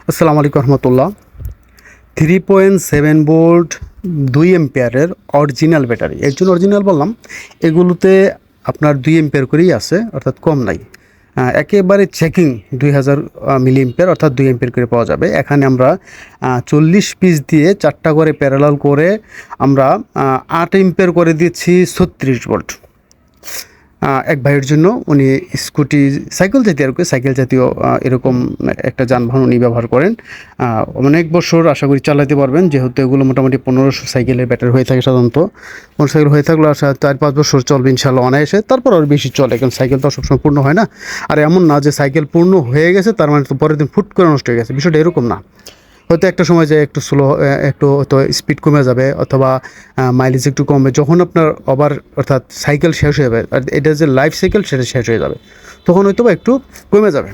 আসসালামু আলাইকুম রহমতুল্লাহ। 3.7 volt 2 এম্পিয়ারের original battery. এর জন্য অরিজিনাল বললাম, এগুলোতে আপনার 2 এম্পিয়ার করেই আছে, অর্থাৎ কম নাই। একেবারে চেকিং 2000 মিলি এম্পিয়ার অর্থাৎ 2 এম্পিয়ার করে পাওয়া যাবে। এখানে আমরা 40 পিস দিয়ে 4টা করে প্যারালাল করে আমরা 8 এম্পিয়ার করে দিচ্ছি 36 ভোল্ট। এক ভাইয়ের জন্য, উনি স্কুটি সাইকেল জাতীয় আর কি, সাইকেল জাতীয় এরকম একটা যানবাহন উনি ব্যবহার করেন। অনেক বছর আশা করি চালাতে পারবেন, যেহেতু এগুলো মোটামুটি 1500 সাইকেলের ব্যাটারি হয়ে থাকে সাধারণত। মোটরসাইকেল হয়ে থাকলে 4-5 বছর চলবে ইনশাল্লাহ অনায়াসে, তারপর আর বেশি চলে, কারণ সাইকেল তো সবসময় পূর্ণ হয় না। আর এমন না যে সাইকেল পূর্ণ হয়ে গেছে তার মানে তো পরের দিন ফুট করে নষ্ট হয়ে গেছে, বিষয়টা এরকম না। হয়তো একটা সময় যে একটু স্লো, একটু হয়তো স্পিড কমে যাবে অথবা মাইলেজ একটু কমবে, যখন আপনার আবার অর্থাৎ সাইকেল শেষ হয়ে যাবে আর এটা যে লাইফ সাইকেল সেটা শেষ হয়ে যাবে, তখন হয়তো বা একটু কমে যাবে।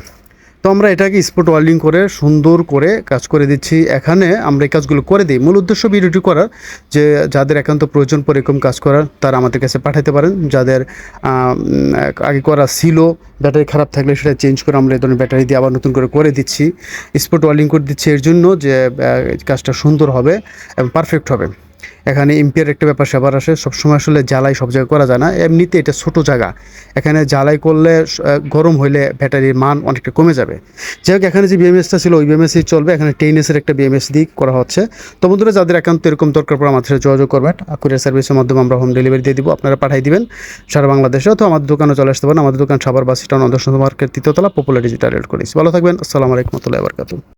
তো আমরা এটাকে স্পট ওয়েল্ডিং করে সুন্দর করে কাজ করে দিচ্ছি। এখানে আমরা এই কাজগুলো করে দিই, মূল উদ্দেশ্য ভিডিওটি করার যে যাদের একান্ত প্রয়োজন পড়ে এরকম কাজ করার তারা আমাদের কাছে পাঠাতে পারেন। যাদের আগে করা ছিল, ব্যাটারি খারাপ থাকলে সেটা চেঞ্জ করে আমরা এই ধরনের ব্যাটারি দিয়ে আবার নতুন করে দিচ্ছি, স্পট ওয়েল্ডিং করে দিচ্ছি এর জন্য যে কাজটা সুন্দর হবে এবং পারফেক্ট হবে। এখানে এম্পিয়ার একটা ব্যাপার স্যাপার আসে, সবসময় আসলে জ্বালাই সব জায়গায় করা যায় না। এমনিতে এটা ছোটো জায়গা, এখানে জ্বালাই করলে গরম হইলে ব্যাটারির মান অনেকটা কমে যাবে। যাই হোক, এখানে যে বিএমএসটা ছিল ওই বিএমএসই চলবে, এখানে 10S একটা বিএমএস দিয়ে করা হচ্ছে। তো বন্ধুরা, যাদের একান্ত এরকম দরকার পড়ে আমাদের সাথে যোগাযোগ করবেন। কুরিয়ার সার্ভিসের মাধ্যমে আমরা হোম ডেলিভারি দিয়ে দিব, আপনারা পাঠিয়ে দিবেন সারা বাংলাদেশে, অথবা আমাদের দোকানে চলে আসতে পারেন। আমাদের দোকান সাভার বাস স্ট্যান্ড, আদর্শ মার্কেট, 3য় তলা, পপুলার ডিজিটাল রেড করেছি। ভালো থাকবেন। আসসালামু আলাইকুম ওয়া রাহমাতুল্লাহি ওয়া বারাকাতুহু।